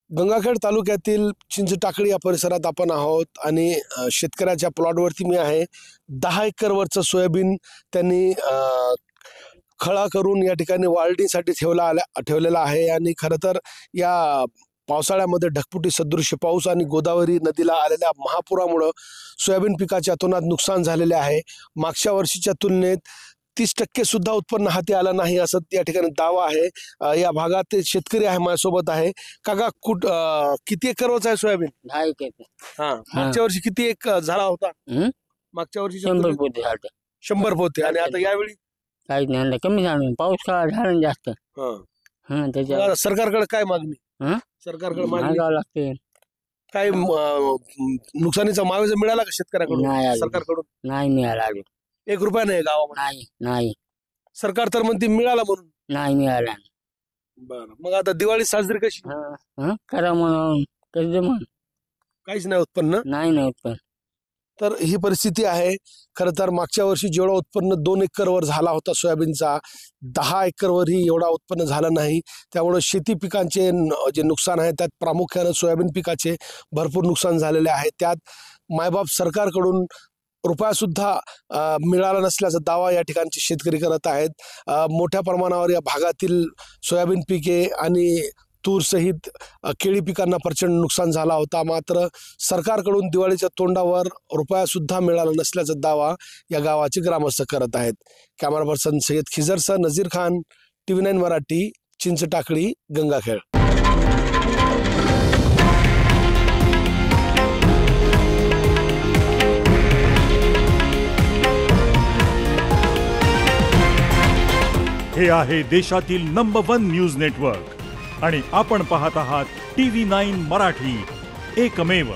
गंगाखेड तालुक्यातील चिंचटाकळी या परिसरात आपण आहोत आणि शेतकऱ्याच्या प्लॉटवरती मी आहे. 10 एकरवरचं सोयाबीन त्यांनी खळा करून या ठिकाणी वाळणीसाठी ठेवलेला आहे. आणि खरं तर या पावसाळ्यामध्ये ढगफुटी सदृश्य पाऊस आणि गोदावरी नदीला आलेल्या महापुरामुळे सोयाबीन पिकाचे अतोनात नुकसान झालेले आहे. मागच्या वर्षीच्या तुलनेत 30% सुद्धा उत्पन्न हाती आलं नाही असं या ठिकाणी दावा आहे. या भागात शेतकरी आहे, माझ्यासोबत आहे. काका, किती एकरवरचा आहे सोयाबीन? 10 एकर. हा, मागच्या वर्षी किती एक झाला होता? मागच्या वर्षी 100 पोते झाले. 100 पोते. आणि आता यावेळी काहीच नाही आणलं, कमी झालं. पाऊस काळ झाला ना जास्त. त्याच्या आता सरकारकडे काय मागणी? सरकारकडे मागणी मागावं लागते. काय नुकसानीचा मुआवजा मिळाला का नाही शेतकऱ्याकडून, आलं. सरकारकडून? नाही मिळाला अजून. 1 रुपया नाही गावामध्ये. नाही नाही सरकार तर म्हणते मिळाला म्हणून. नाही मिळाला. बरं, मग आता दिवाळी साजरी कशी? करा म्हणून कसं म्हण काहीच नाही उत्पन्न. नाही नाही उत्पन्न. तर ही परिस्थिती आहे. खरं तर मागच्या वर्षी जेवढा उत्पन्न 2 एकरवर झाला होता सोयाबीनचा, 10 एकरवरही एवढा उत्पन्न झालं नाही. त्यामुळे शेती पिकांचे जे नुकसान आहे त्यात प्रामुख्यानं सोयाबीन पिकाचे भरपूर नुकसान झालेले आहे. त्यात मायबाप सरकारकडून रुपया सुद्धा मिळाला नसल्याचा दावा या ठिकाणचे शेतकरी करत आहेत. मोठ्या प्रमाणावर या भागातील सोयाबीन पिके आणि तूर सहित केळी पिकांना प्रचंड नुकसान झाला होता. मात्र सरकारकडून दिवाळीच्या तोंडावर रुपया सुद्धा मिळाला नसल्याचा दावा या गावाचे ग्रामस्थ करत आहेत. कॅमेरा पर्सन सय्यद खिजरसह नजीर खान, TV9 मराठी, चिंचटाकळी, गंगाखेड. हे आहे देशातील नंबर 1 न्यूज नेटवर्क आणि आपण पाहत आहात TV9 मराठी, एकमेव.